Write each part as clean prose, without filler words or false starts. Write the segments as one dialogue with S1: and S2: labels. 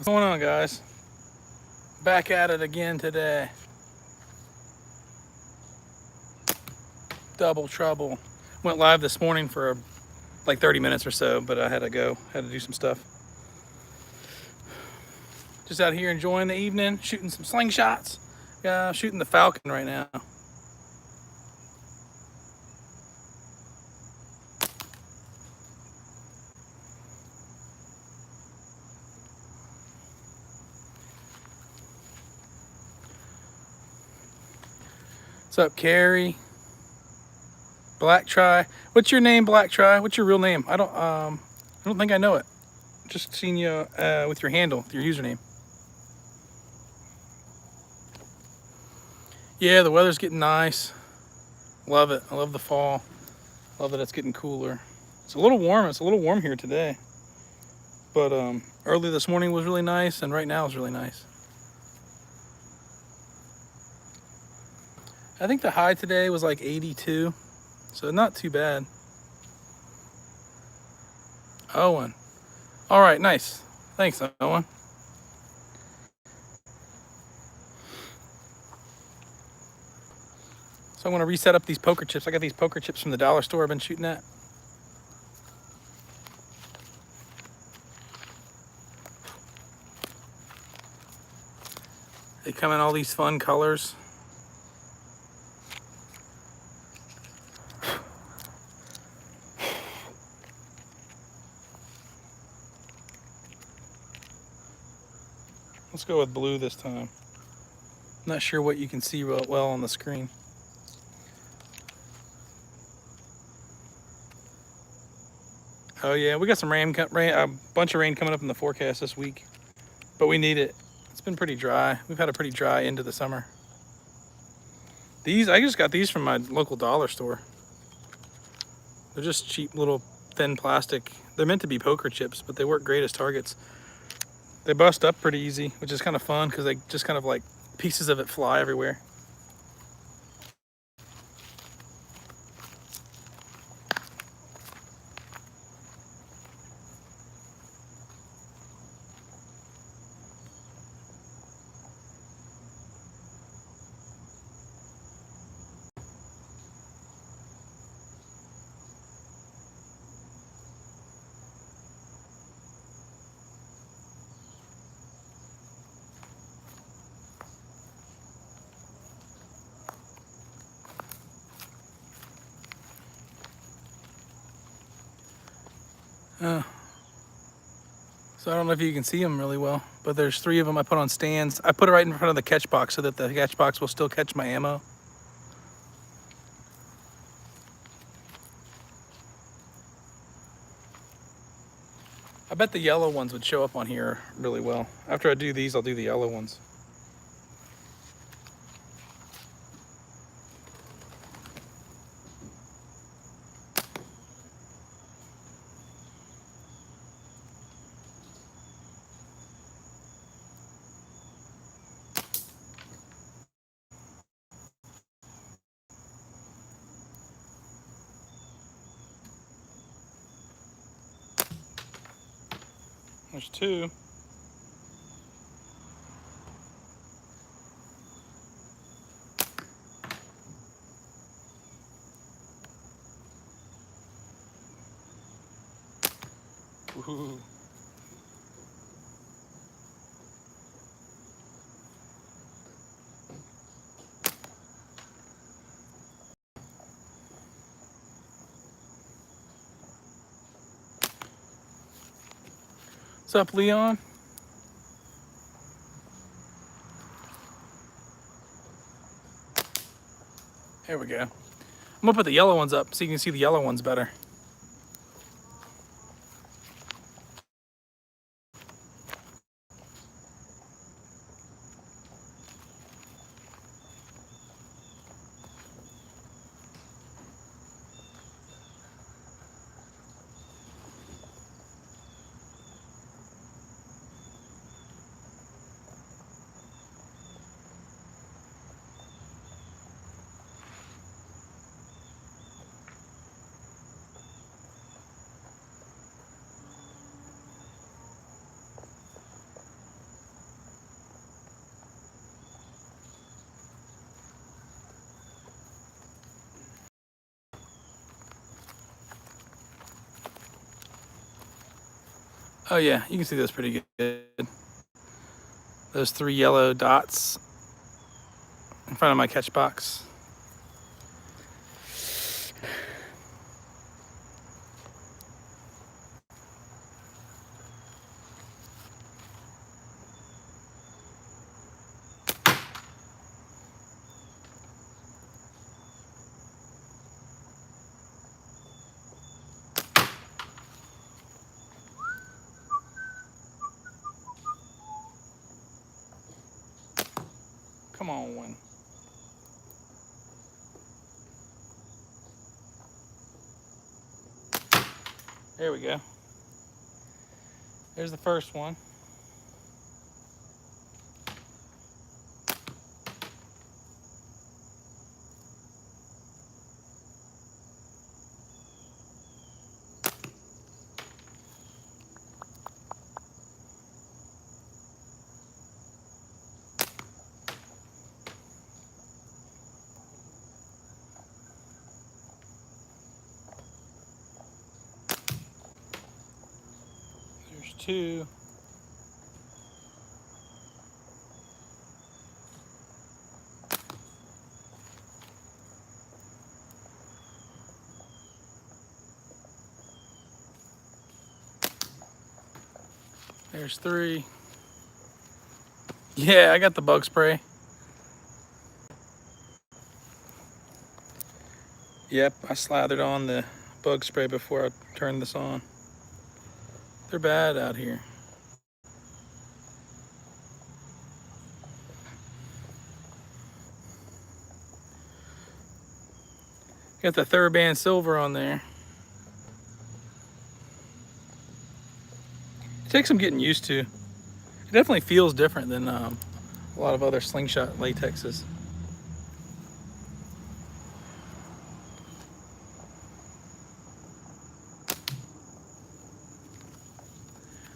S1: What's going on, guys? Back at it again today. Double trouble. Went live this morning for like 30 minutes or so, but I had to go. Had to do some stuff. Just out here enjoying the evening, shooting some slingshots. Yeah, shooting the falcon right now. What's up, Carrie? Black Try. What's your name, Black Try? What's your real name? I don't think I know it. Just seen you with your handle, your username. Yeah, the weather's getting nice. Love it. I love the fall. Love that it's getting cooler. It's a little warm. It's a little warm here today. But early this morning was really nice, and right now is really nice. I think the high today was like 82, so not too bad. Owen. All right, nice. Thanks, Owen. So I'm going to reset up these poker chips. I got these poker chips from the dollar store I've been shooting at. They come in all these fun colors. Let's go with blue this time. Not sure what you can see real well on the screen. Oh yeah, we got some rain, a bunch of rain coming up in the forecast this week, but we need it. It's been pretty dry. We've had a pretty dry end of the summer. I just got these from my local dollar store. They're just cheap little thin plastic. They're meant to be poker chips, but they work great as targets. They bust up pretty easy, which is kind of fun because they just kind of like pieces of it fly everywhere. So I don't know if you can see them really well, but there's 3 of them I put on stands. I put it right in front of the catch box so that the catch box will still catch my ammo. I bet the yellow ones would show up on here really well. After I do these, I'll do the yellow ones. There's 2. Ooh. What's up, Leon? Here we go. I'm gonna put the yellow ones up so you can see the yellow ones better. Oh yeah, you can see this pretty good. Those 3 yellow dots in front of my catch box. Come on, one. There we go. There's the first one. There's 2. There's 3. Yeah, I got the bug spray. Yep, I slathered on the bug spray before I turned this on. They're bad out here. Got the TheraBand silver on there. It takes some getting used to. It definitely feels different than a lot of other Slingshot latexes.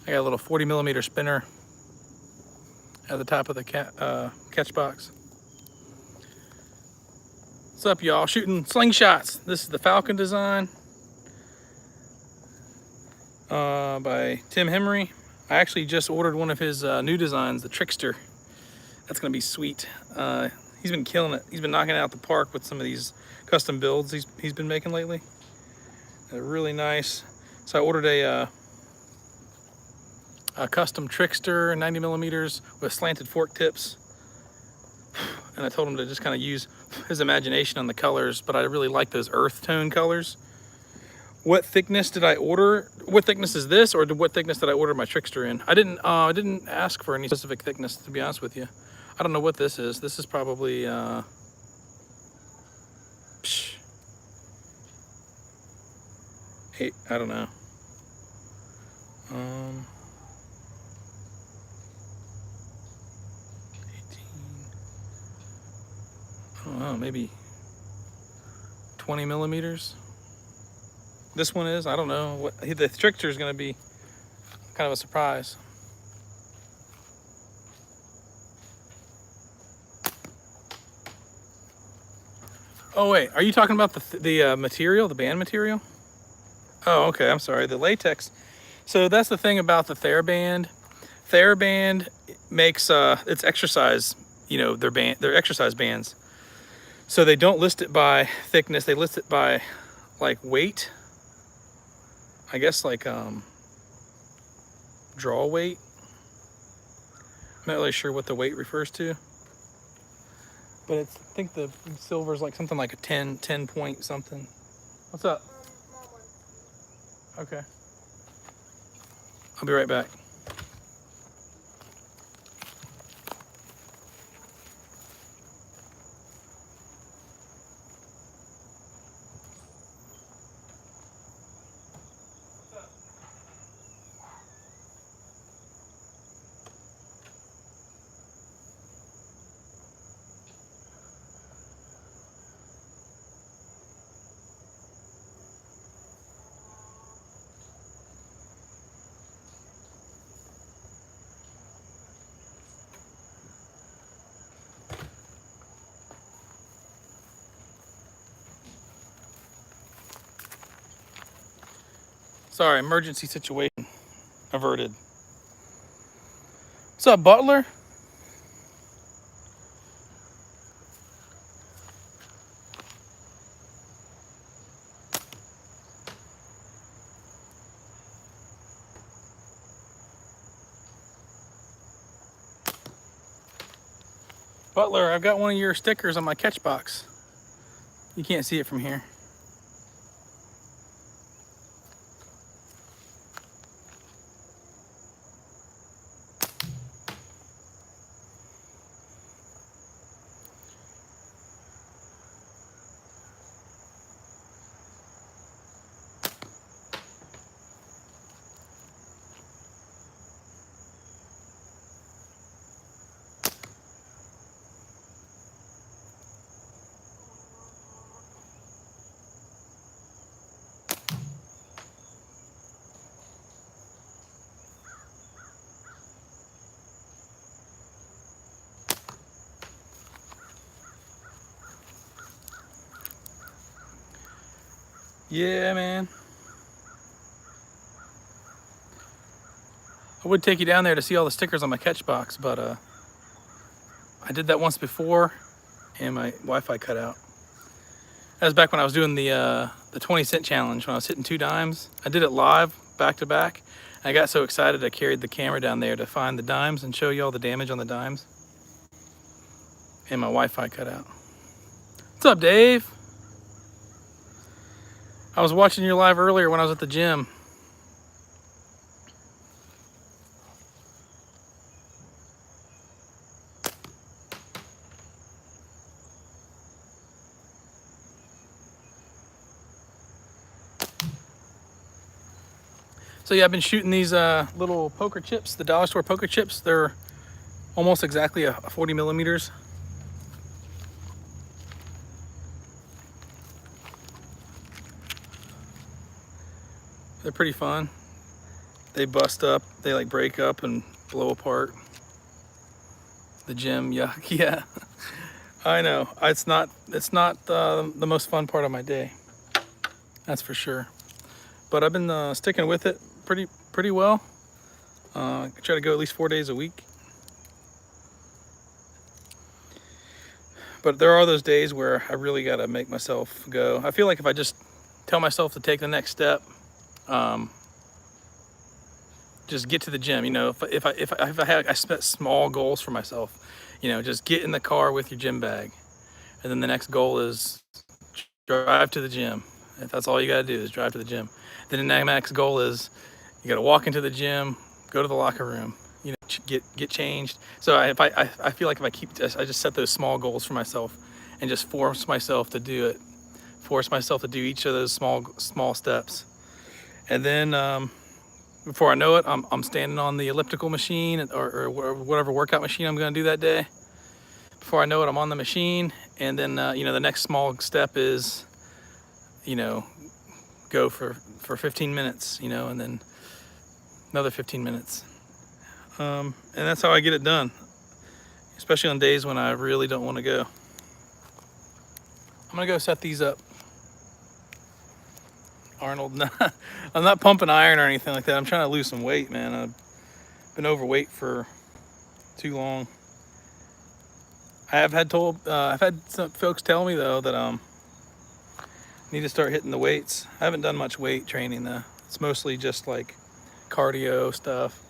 S1: I got a little 40 millimeter spinner at the top of the catch box. What's up, y'all? Shooting slingshots. This is the Falcon design by Tim Hemery. I actually just ordered one of his new designs, the Trickster. That's gonna be sweet. He's been killing it. He's been knocking it out the park with some of these custom builds he's been making lately. They're really nice. So I ordered a custom Trickster, 90 millimeters with slanted fork tips. And I told him to just kind of use his imagination on the colors, but I really like those earth tone colors. What thickness did I order? What thickness is this, or what thickness did I order my Trickster in? I didn't ask for any specific thickness, to be honest with you. I don't know what this is. This is probably I don't know. 18. I don't know, maybe 20 millimeters. This one is, I don't know. What the Trickster is going to be kind of a surprise. Oh wait, are you talking about the material, the band material? Oh, okay, I'm sorry, the latex. So that's the thing about the TheraBand. TheraBand makes it's exercise, you know, their exercise bands. So they don't list it by thickness, they list it by like weight. I guess like draw weight. I'm not really sure what the weight refers to. But it's, I think the silver is like something like a 10 point something. What's up? Okay. I'll be right back. Sorry, emergency situation. averted. What's up, Butler? Butler, I've got one of your stickers on my catch box. You can't see it from here. Yeah, man. I would take you down there to see all the stickers on my catch box, but I did that once before and my Wi-Fi cut out. That was back when I was doing the 20-cent challenge, when I was hitting 2 dimes. I did it live, back to back. I got so excited I carried the camera down there to find the dimes and show you all the damage on the dimes. And my Wi-Fi cut out. What's up, Dave? I was watching your live earlier when I was at the gym. So yeah, I've been shooting these little poker chips, the dollar store poker chips. They're almost exactly a 40 millimeters. They're pretty fun. They bust up, they like break up and blow apart. The gym, yuck, yeah. I know, it's not the most fun part of my day. That's for sure. But I've been sticking with it pretty well. I try to go at least 4 days a week. But there are those days where I really got to make myself go. I feel like if I just tell myself to take the next step, just get to the gym. You know, if I set small goals for myself, you know, just get in the car with your gym bag, and then the next goal is drive to the gym. If that's all you got to do is drive to the gym, then the next goal is you got to walk into the gym, go to the locker room, you know, get changed. So I feel like if I just set those small goals for myself and just force myself to do it, force myself to do each of those small steps, and then before I know it, I'm standing on the elliptical machine or whatever workout machine I'm going to do that day. Before I know it, I'm on the machine, and then you know, the next small step is, you know, go for 15 minutes, you know, and then another 15 minutes. And that's how I get it done, especially on days when I really don't want to go. I'm gonna go set these up. Arnold, I'm not pumping iron or anything like that. I'm trying to lose some weight, man. I've been overweight for too long. I've had some folks tell me though that I need to start hitting the weights. I haven't done much weight training though. It's mostly just like cardio stuff.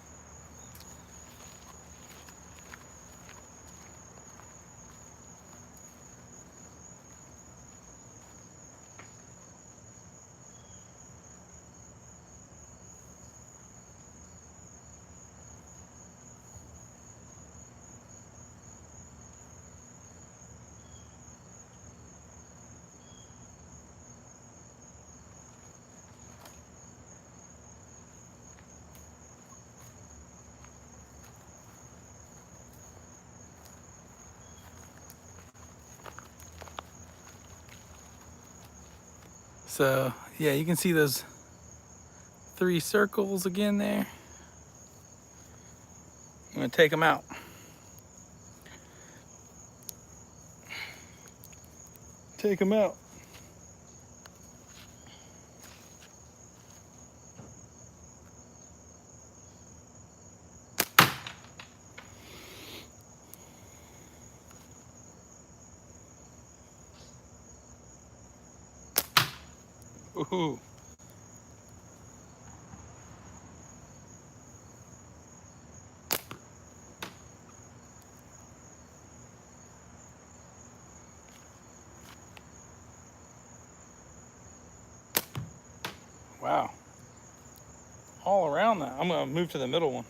S1: So yeah, you can see those 3 circles again there. I'm gonna take them out. Take them out. Ooh. Wow. All around that. I'm gonna move to the middle one.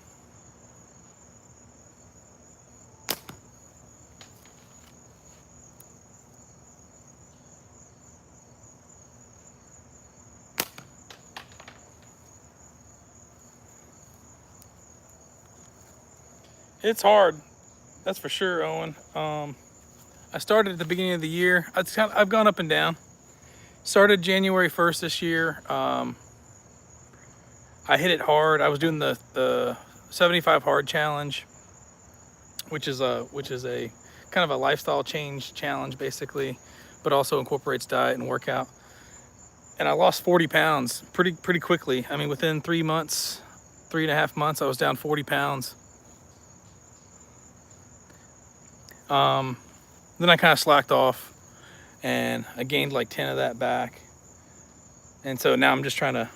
S1: It's hard, that's for sure, Owen. I started at the beginning of the year. I've gone up and down. Started January 1st this year. I hit it hard. I was doing the 75 hard challenge, which is a kind of a lifestyle change challenge basically, but also incorporates diet and workout. And I lost 40 pounds pretty quickly. I mean, within 3 months, 3.5 months, I was down 40 pounds. Then I kind of slacked off, and I gained like 10 of that back. And so now I'm just trying to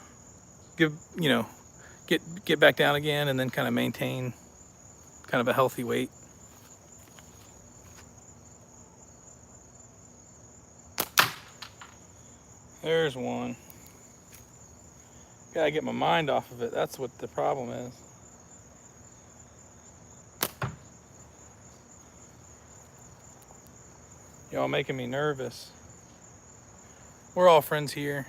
S1: get back down again, and then kind of maintain kind of a healthy weight. There's one. Gotta get my mind off of it. That's what the problem is. Y'all making me nervous. We're all friends here.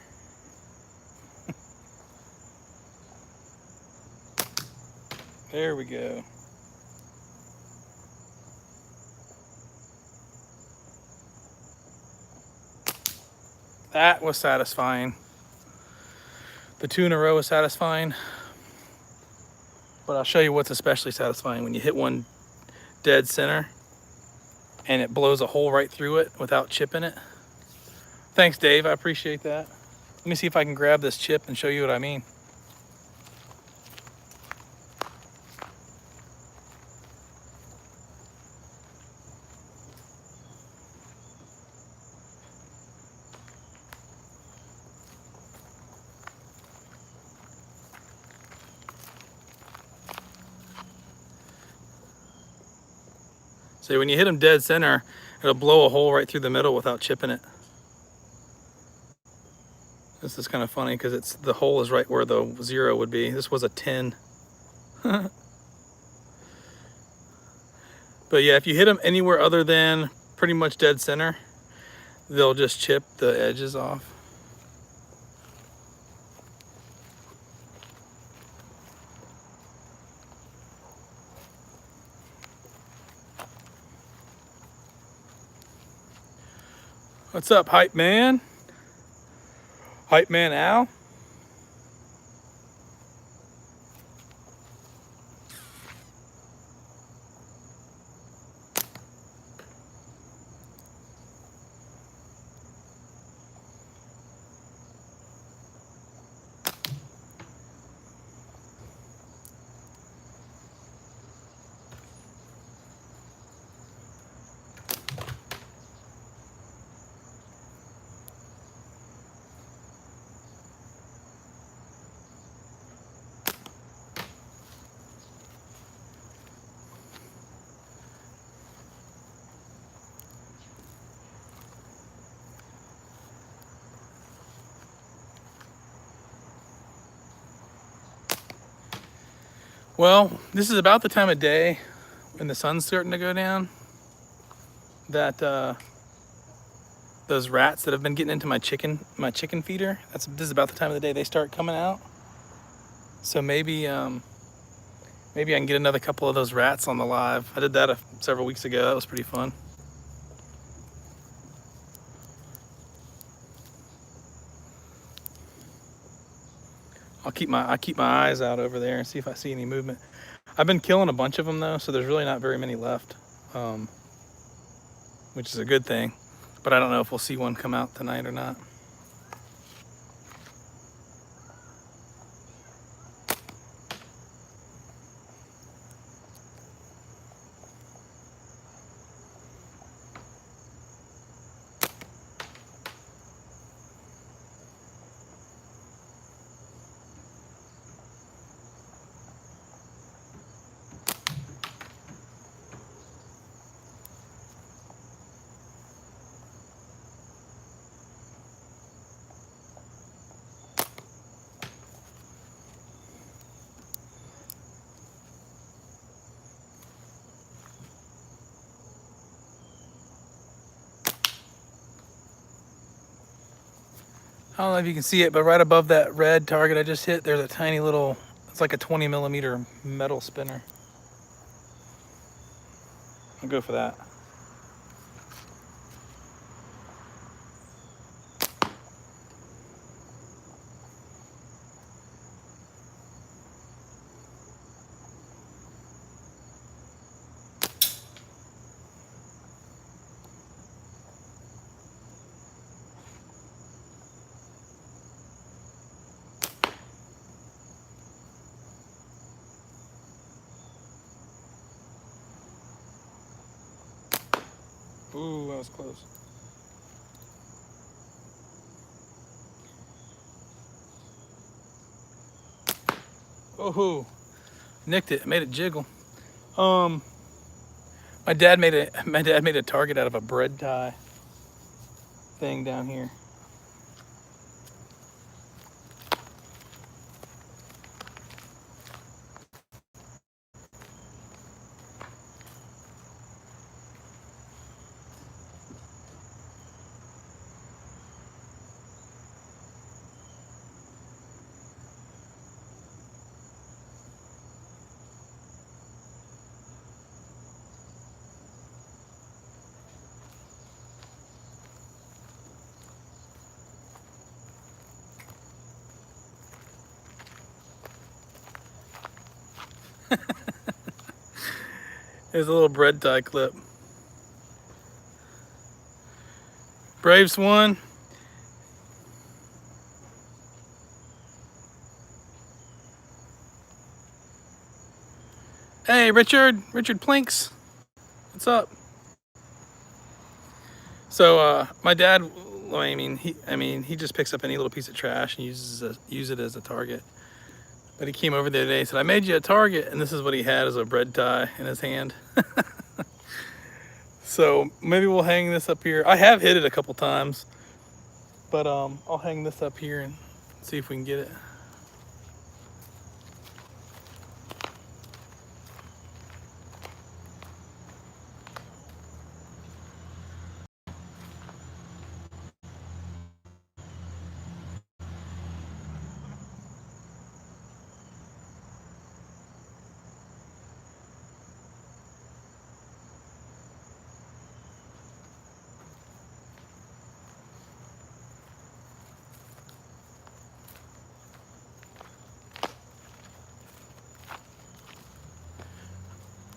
S1: There we go. That was satisfying. The 2 in a row was satisfying. But I'll show you what's especially satisfying when you hit one dead center and it blows a hole right through it without chipping it. Thanks, Dave. I appreciate that. Let me see if I can grab this chip and show you what I mean. So when you hit them dead center, it'll blow a hole right through the middle without chipping it. This is kind of funny because the hole is right where the 0 would be. This was a 10. But yeah, if you hit them anywhere other than pretty much dead center, they'll just chip the edges off. What's up, hype man? Hype man Al? Well, this is about the time of day when the sun's starting to go down that those rats that have been getting into my chicken feeder, this is about the time of the day they start coming out. So maybe maybe I can get another couple of those rats on the live. I did that several weeks ago. That was pretty fun. I keep my eyes out over there and see if I see any movement. I've been killing a bunch of them though, so there's really not very many left, which is a good thing. But I don't know if we'll see one come out tonight or not. I don't know if you can see it, but right above that red target I just hit, there's a tiny little, it's like a 20 millimeter metal spinner. I'll go for that. Ooh, that was close. Oh, nicked it. Made it jiggle. My dad made a target out of a bread tie thing down here. There's a little bread tie clip. Braves won. Hey, Richard Plinks, what's up? So my dad, he just picks up any little piece of trash and uses it as a target. But he came over the other day and said, "I made you a target," and this is what he had as a bread tie in his hand. So maybe we'll hang this up here. I have hit it a couple times, but I'll hang this up here and see if we can get it.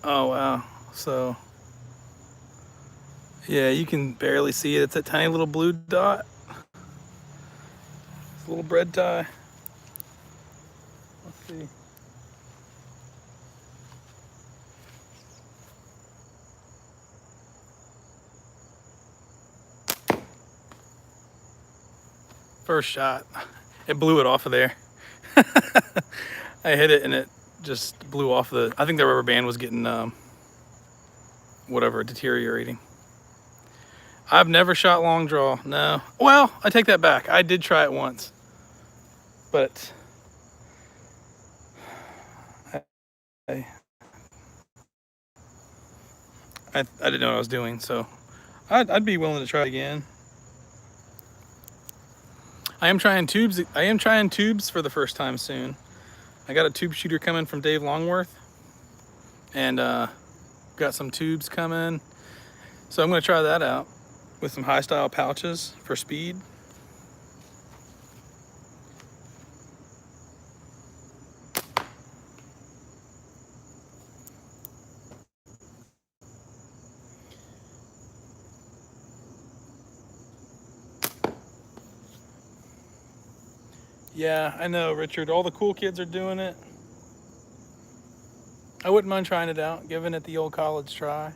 S1: Oh wow, so yeah, you can barely see it. It's a tiny little blue dot. It's a little bread tie. Let's see. First shot, it blew it off of there. I hit it and it just blew off I think the rubber band was getting deteriorating. I've never shot long draw, no. Well, I take that back. I did try it once, but I didn't know what I was doing, so I'd be willing to try it again. I am trying tubes for the first time soon. I got a tube shooter coming from Dave Longworth, and got some tubes coming. So I'm going to try that out with some high style pouches for speed. Yeah, I know, Richard. All the cool kids are doing it. I wouldn't mind trying it out, giving it the old college try.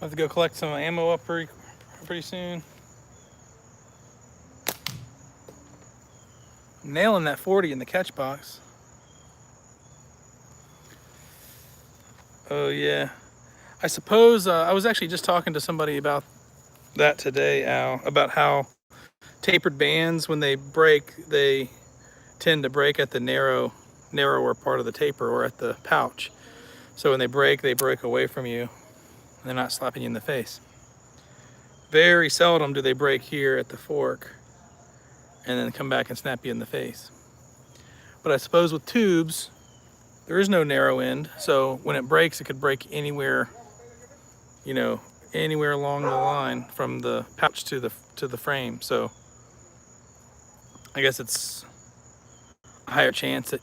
S1: I have to go collect some ammo up pretty soon. I'm nailing that 40 in the catch box. Oh yeah. I suppose I was actually just talking to somebody about that today, Al, about how tapered bands, when they break, they tend to break at the narrower part of the taper or at the pouch. So when they break away from you. And they're not slapping you in the face. Very seldom do they break here at the fork and then come back and snap you in the face. But I suppose with tubes, there is no narrow end. So when it breaks, it could break anywhere, you know, anywhere along the line from the pouch to the frame. So I guess it's a higher chance that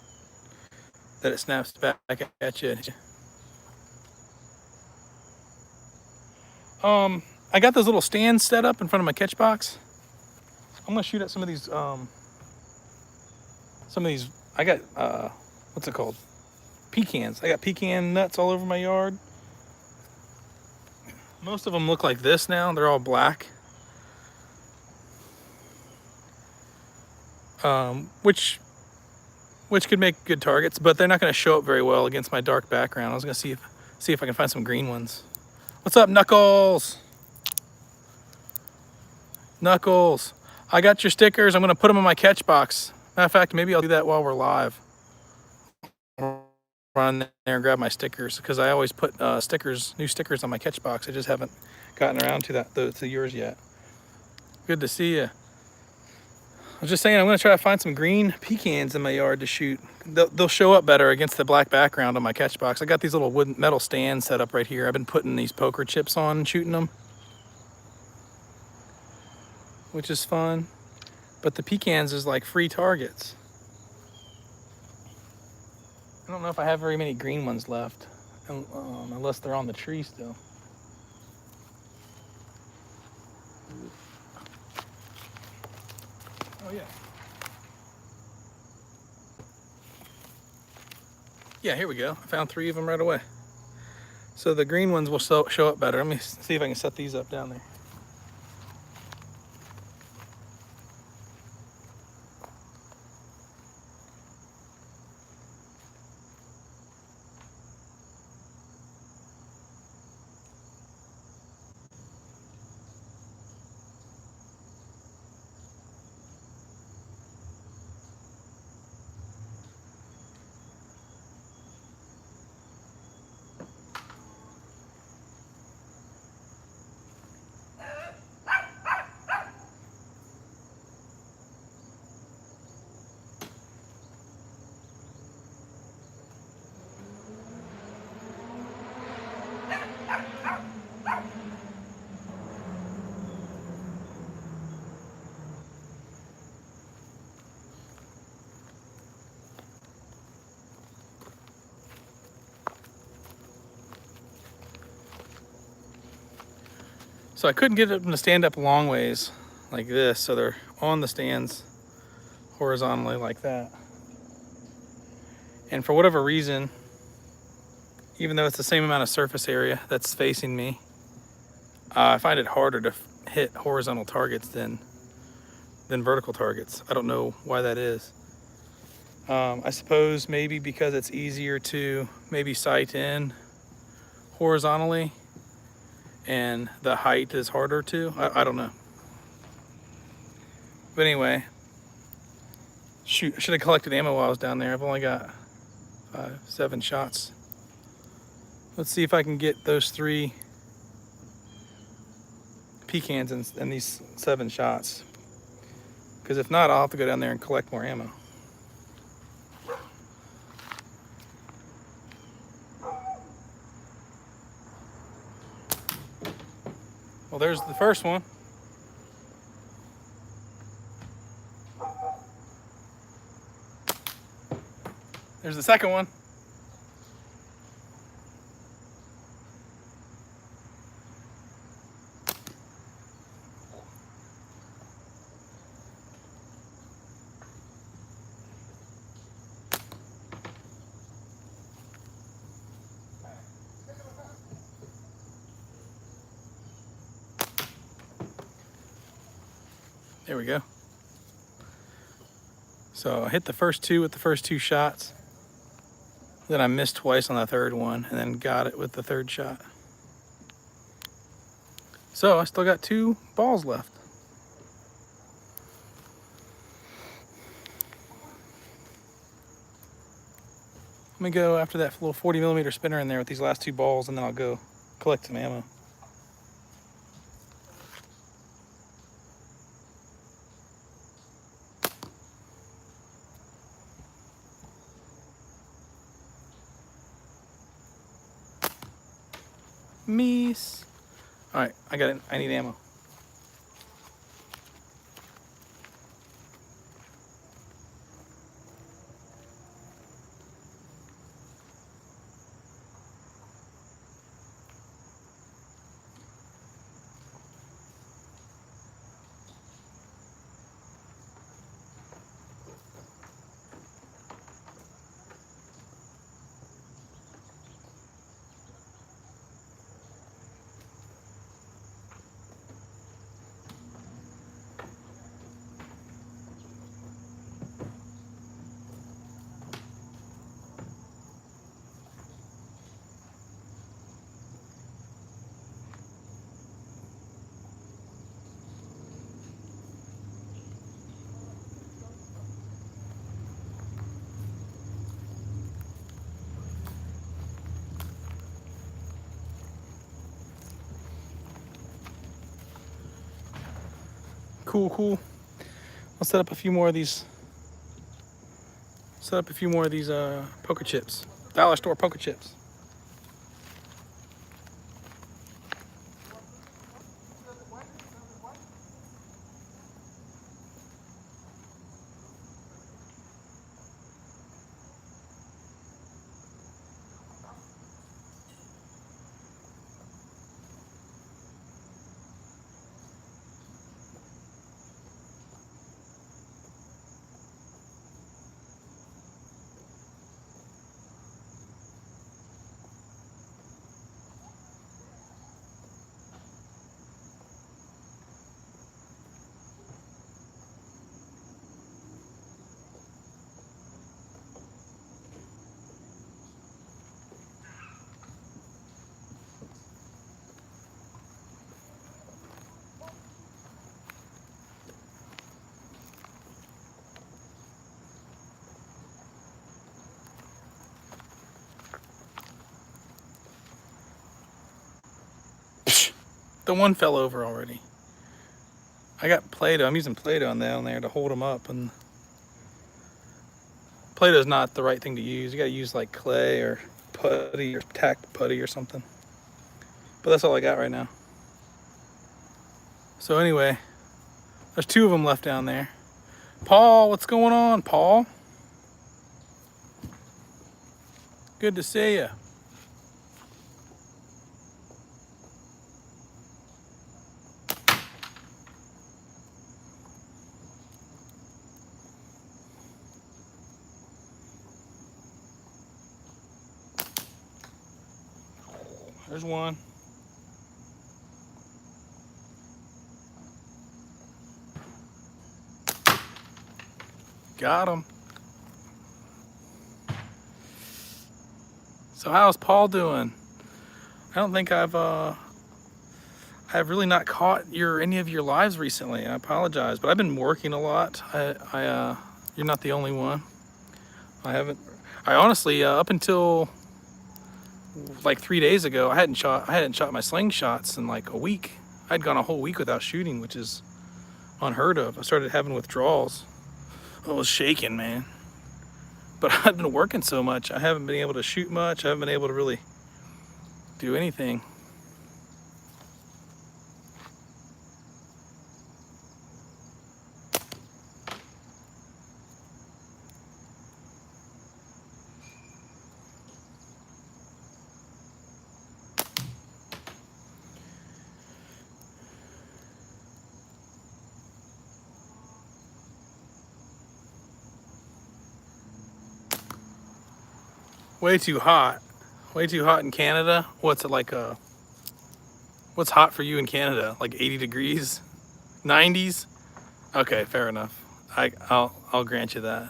S1: it snaps back at you. I got those little stands set up in front of my catch box. I'm gonna shoot at some of these. I got what's it called? Pecans. I got pecan nuts all over my yard. Most of them look like this now. They're all black. Which could make good targets, but they're not going to show up very well against my dark background. I was going to see if I can find some green ones. What's up, Knuckles? Knuckles, I got your stickers. I'm going to put them in my catch box. Matter of fact, maybe I'll do that while we're live. Run there and grab my stickers, because I always put new stickers on my catch box. I just haven't gotten around to yours yet. Good to see you. I was just saying, I'm going to try to find some green pecans in my yard to shoot. They'll show up better against the black background on my catch box. I got these little metal stands set up right here. I've been putting these poker chips on and shooting them, which is fun. But the pecans is like free targets. I don't know if I have very many green ones left, unless they're on the tree still. Oh yeah. Yeah, here we go. I found 3 of them right away. So the green ones will show up better. Let me see if I can set these up down there. So I couldn't get them to stand up long ways like this, so they're on the stands horizontally like that. And for whatever reason, even though it's the same amount of surface area that's facing me, I find it harder to hit horizontal targets than vertical targets. I don't know why that is. I suppose maybe because it's easier to maybe sight in horizontally and the height is harder to. I don't know. But anyway, shoot, I should have collected ammo while I was down there. I've only got 7 shots. Let's see if I can get those 3 pecans in these 7 shots. Because if not, I'll have to go down there and collect more ammo. Well, there's the first one. There's the second one. There we go. So I hit the first two with the first two shots. Then I missed twice on the third one and then got it with the third shot. So I still got 2 balls left. Let me go after that little 40mm spinner in there with these last 2 balls, and then I'll go collect some ammo. Miss. All right, I got it. I need ammo. Cool. I'll set up a few more of these. Poker chips. Dollar store poker chips. The one fell over already. I got Play-Doh. I'm using Play-Doh down there to hold them up, and Play-Doh is not the right thing to use. You gotta use like clay or putty or tack putty or something. But that's all I got right now. So anyway, there's 2 of them left down there. Paul, what's going on, Paul? Good to see you. There's one. Got him. So how's Paul doing? I don't think I've really not caught any of your lives recently. I apologize, but I've been working a lot. You're not the only one. I honestly, up until like 3 days ago, I hadn't shot my slingshots in like a week. I'd gone a whole week without shooting, which is unheard of. I started having withdrawals. I was shaking, man. But I've been working so much, I haven't been able to shoot much. I haven't been able to really do anything. Way too hot. Way too hot in Canada. What's it like what's hot for you in Canada? Like 80 degrees? 90s? Okay, fair enough. I'll grant you that.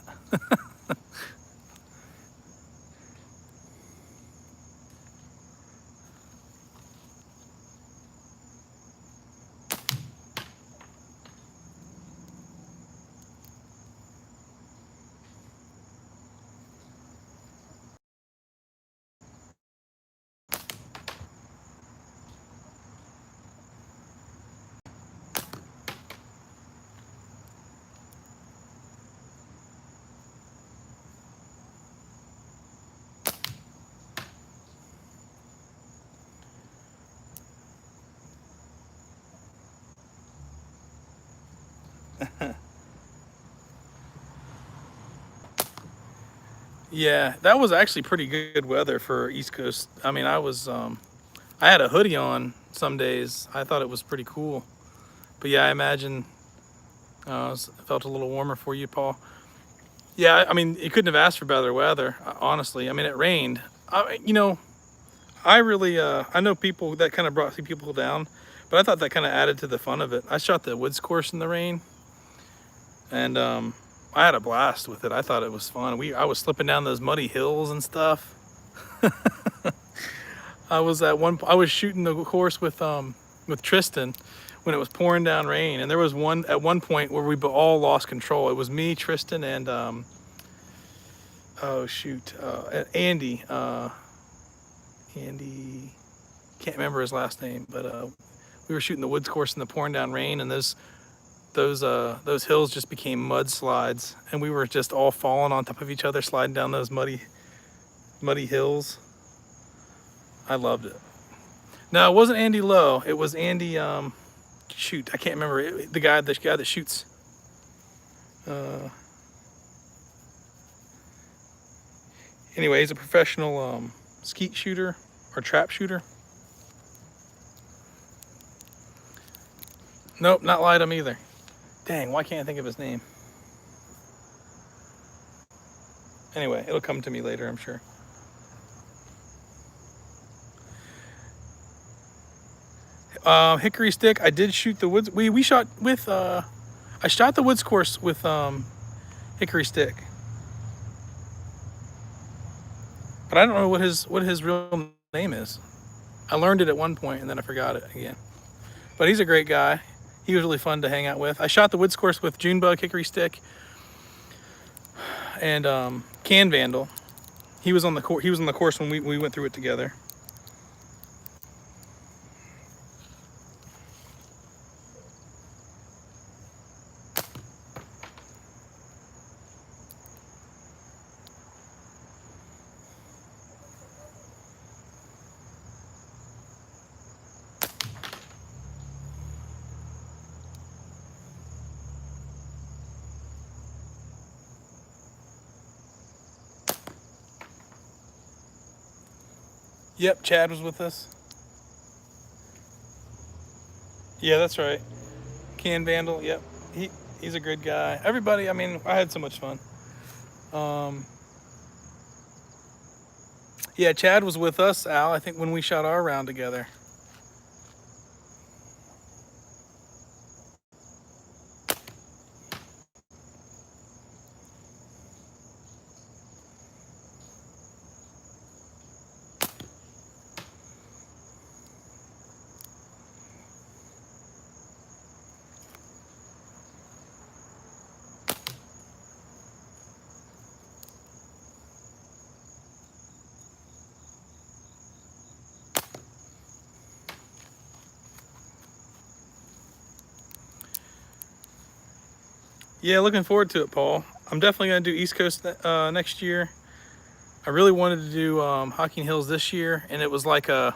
S1: Yeah, that was actually pretty good weather for East Coast. I mean, I had a hoodie on some days. I thought it was pretty cool. But yeah, I imagine it felt a little warmer for you, Paul. Yeah, I mean, you couldn't have asked for better weather, honestly. I mean, it rained. I really, I know people that kind of brought some people down, but I thought that kind of added to the fun of it. I shot the woods course in the rain, and I had a blast with it. I thought it was fun. I was slipping down those muddy hills and stuff. I was shooting the course with Tristan when it was pouring down rain, and there was at one point where we all lost control. It was me, Tristan, and oh shoot, Andy. Andy, can't remember his last name, but we were shooting the woods course in the pouring down rain, and those hills just became mudslides, and we were just all falling on top of each other, sliding down those muddy hills. I loved it. No, it wasn't Andy Lowe. It was Andy. Shoot, I can't remember the guy that shoots. Anyway, he's a professional skeet shooter or trap shooter. Nope, not Lightum either. Dang, why can't I think of his name? Anyway, it'll come to me later, I'm sure. Hickory stick. I did shoot the woods. We shot with. I shot the woods course with hickory stick, but I don't know what his real name is. I learned it at one point and then I forgot it again. But he's a great guy. He was really fun to hang out with. I shot the woods course with Junebug, hickory stick, and Can Vandal. He was on the course when we went through it together. Yep, Chad was with us. Yeah, that's right. Can Vandal. Yep, he's a good guy. Everybody. I mean, I had so much fun. Yeah, Chad was with us, Al. I think when we shot our round together. Yeah, looking forward to it, Paul. I'm definitely gonna do East Coast next year. I really wanted to do Hocking Hills this year, and it was like it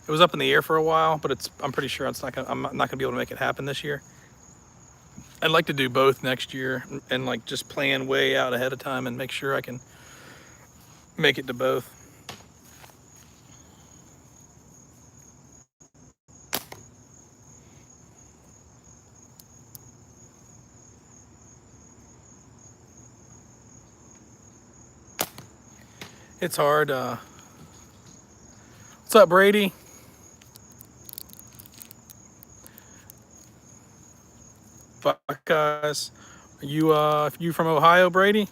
S1: was up in the air for a while, but I'm pretty sure I'm not gonna be able to make it happen this year. I'd like to do both next year and like just plan way out ahead of time and make sure I can make it to both. It's hard. What's up, Brady? Fuck. Buckeyes. Are you from Ohio, Brady?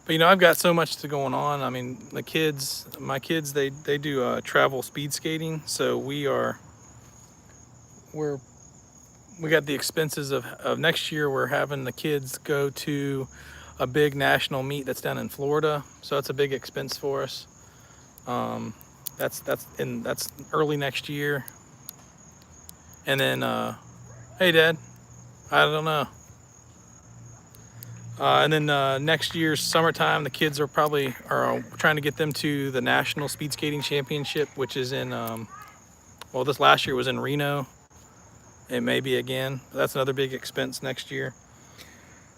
S1: But I've got so much to going on. I mean, my kids, they do travel speed skating. So we're we got the expenses of next year. We're having the kids go to a big national meet that's down in Florida. So that's a big expense for us. Um, that's early next year. And then, hey, Dad, I don't know. And then next year's summertime, the kids are trying to get them to the National Speed Skating Championship, which is in, well, this last year was in Reno. It may be again. That's another big expense next year.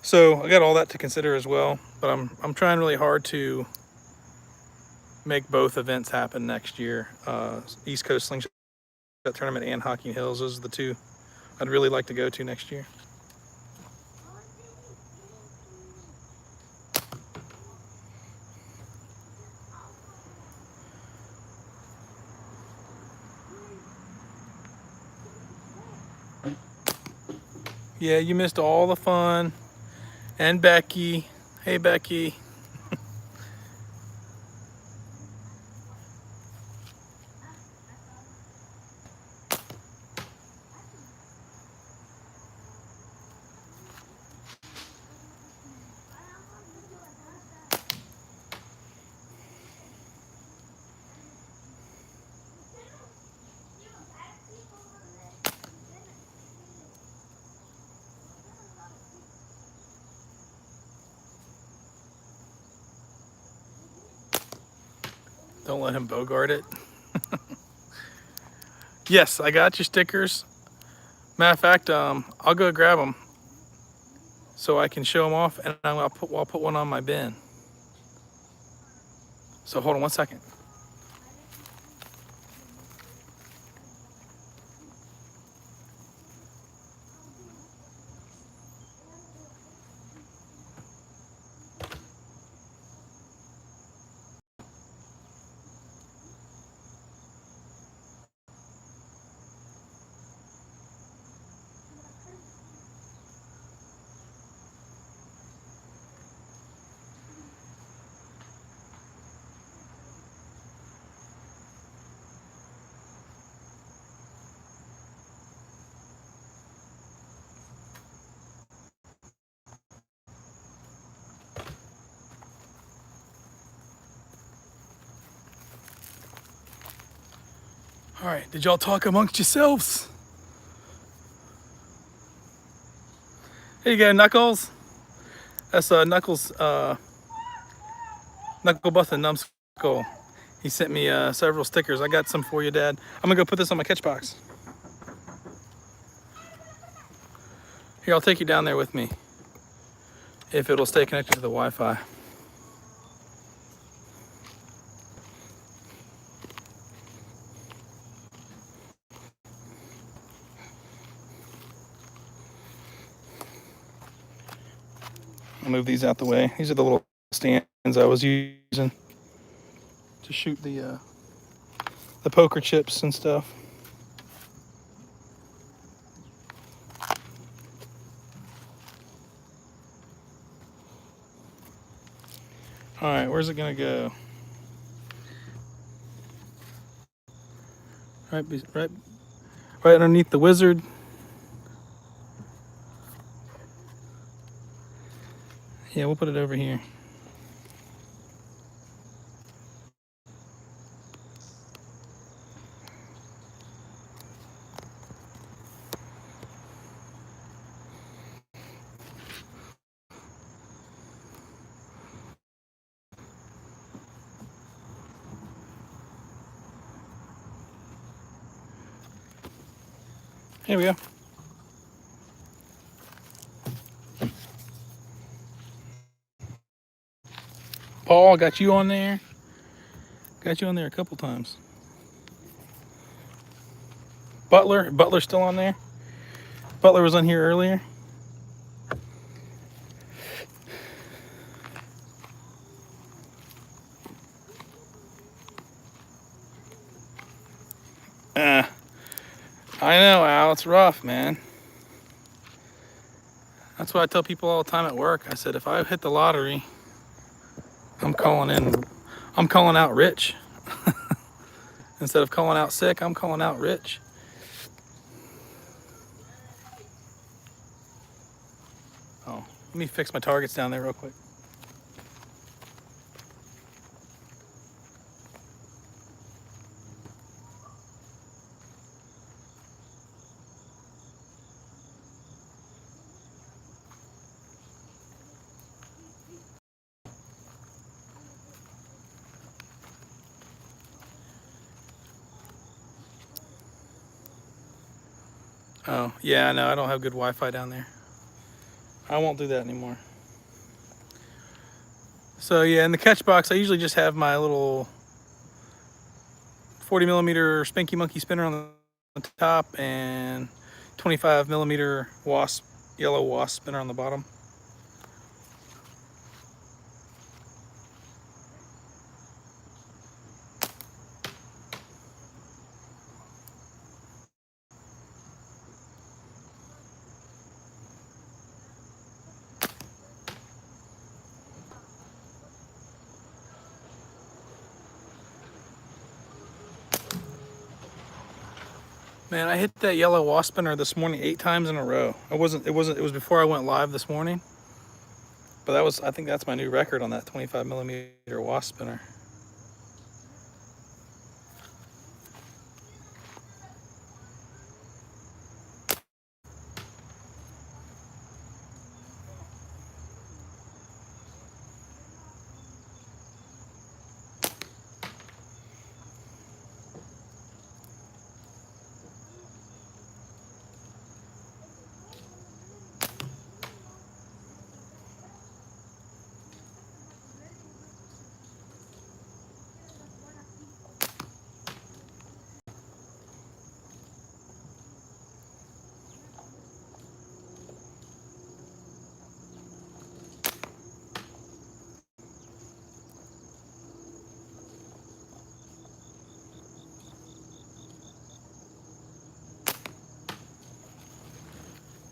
S1: So I got all that to consider as well. But I'm trying really hard to make both events happen next year. East Coast Slingshot Tournament and Hocking Hills. Those are the two I'd really like to go to next year. Yeah, you missed all the fun. And Becky. Hey, Becky. Don't let him bogart it. Yes, I got your stickers. Matter of fact, I'll go grab them so I can show them off, and I'll put one on my bin. So hold on one second. All right, did y'all talk amongst yourselves? Here you go, Knuckles. That's Knuckles, Knuckle Bustin' Numbskull. He sent me several stickers. I got some for you, Dad. I'm gonna go put this on my catch box. Here, I'll take you down there with me if it'll stay connected to the Wi-Fi. I'll move these out the way. These are the little stands I was using to shoot the poker chips and stuff. All right, where's it gonna go? Right underneath the wizard. Yeah, we'll put it over here. Here we go. Paul, got you on there. Got you on there a couple times. Butler's still on there. Butler was on here earlier. I know, Al. It's rough, man. That's what I tell people all the time at work. I said, if I hit the lottery, I'm calling in. I'm calling out rich. Instead of calling out sick, I'm calling out rich. Oh, let me fix my targets down there real quick. Oh, yeah, no, I don't have good Wi-Fi down there. I won't do that anymore. So yeah, in the catch box, I usually just have my little 40 millimeter Spanky Monkey spinner on the top and 25 millimeter wasp, yellow wasp spinner on the bottom. Man, I hit that yellow wasp spinner this morning 8 times in a row. It was before I went live this morning. But I think that's my new record on that 25 millimeter wasp spinner.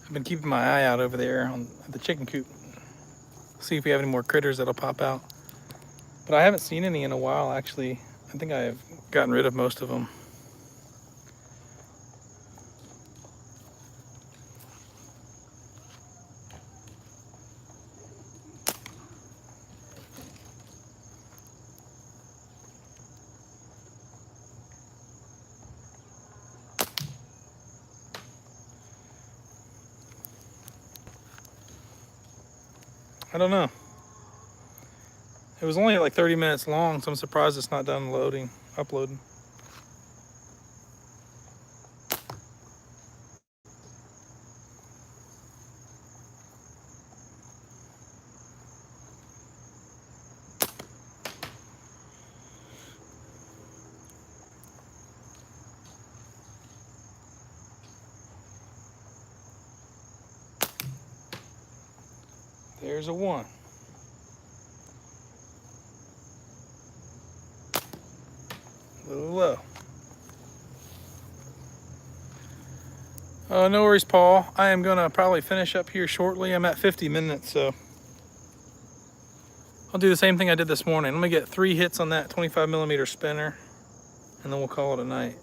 S1: I've been keeping my eye out over there on the chicken coop. See if we have any more critters that'll pop out. But I haven't seen any in a while, actually. I think I've gotten rid of most of them. I don't know. It was only like 30 minutes long, so I'm surprised it's not done uploading. There's a 1. A little low. Oh, no worries, Paul. I am going to probably finish up here shortly. I'm at 50 minutes, so I'll do the same thing I did this morning. Let me get 3 hits on that 25 millimeter spinner, and then we'll call it a night.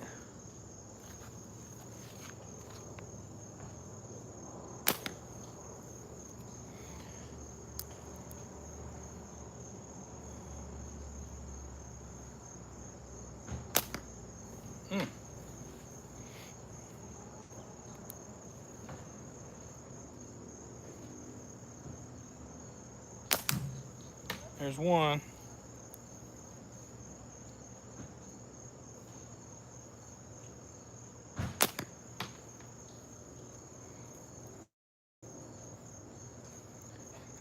S1: There's 1.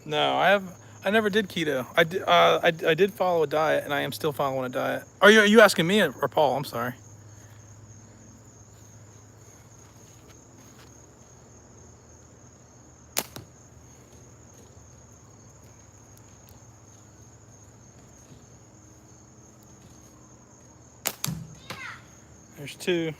S1: No, I never did keto. I did follow a diet, and I am still following a diet. Are you asking me or Paul? I'm sorry. There's 2.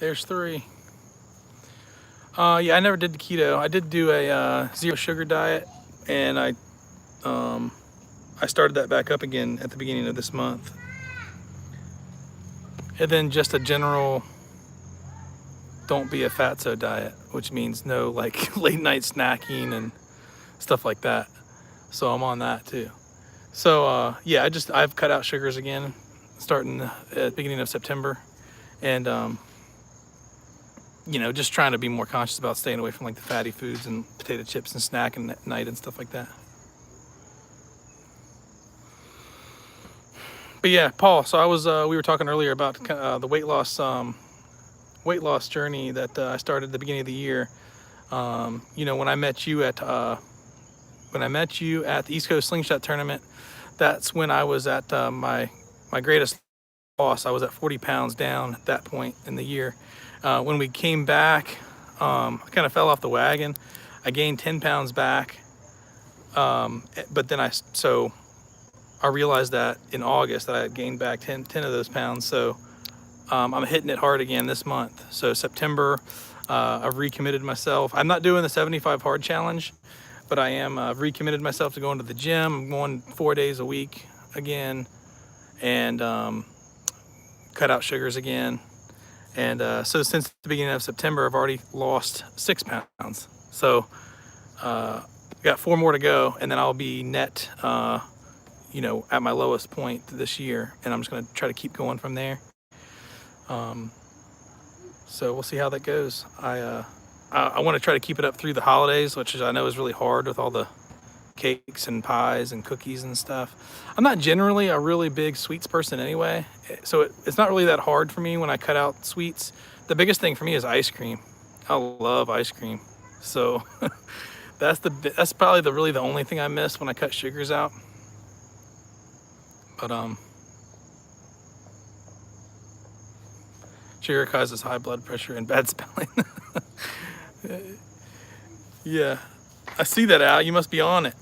S1: There's 3. Yeah, I never did the keto. I did do a 0 sugar diet, and I started that back up again at the beginning of this month. And then just a general don't be a fatso diet, which means no like late night snacking and stuff like that. So I'm on that too. So yeah, I've cut out sugars again, starting at the beginning of September, and you know, just trying to be more conscious about staying away from like the fatty foods and potato chips and snacking at night and stuff like that. But yeah, Paul. So we were talking earlier about the weight loss journey that I started at the beginning of the year. You know, when I met you at the East Coast Slingshot tournament, that's when I was at my greatest loss. I was at 40 pounds down at that point in the year. When we came back, I kind of fell off the wagon. I gained 10 pounds back, but then I realized that in August that I had gained back 10 of those pounds. So I'm hitting it hard again this month. So September, I've recommitted myself. I'm not doing the 75 hard challenge, but I am recommitted myself to going to the gym. I'm going 4 days a week again, and cut out sugars again. And so since the beginning of September, I've already lost 6 pounds. So got 4 more to go, and then I'll be net, you know, at my lowest point this year, and I'm just going to try to keep going from there. So we'll see how that goes. I want to try to keep it up through the holidays, which I know is really hard with all the cakes and pies and cookies and stuff. I'm not generally a really big sweets person anyway, so it's not really that hard for me when I cut out sweets. The biggest thing for me is ice cream. I love ice cream, so that's probably really the only thing I miss when I cut sugars out. But sugar causes high blood pressure and bad spelling. Yeah, I see that, Al. You must be on it.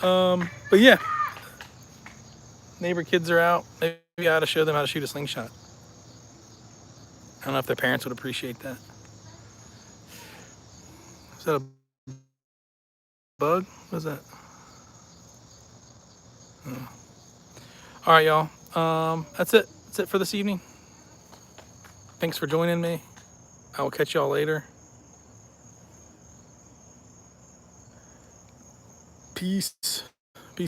S1: But yeah, neighbor kids are out. Maybe I ought to show them how to shoot a slingshot. I don't know if their parents would appreciate that. Is that a bug? What is that? Oh. All right, y'all. That's it. That's it for this evening. Thanks for joining me. I will catch y'all later. Peace.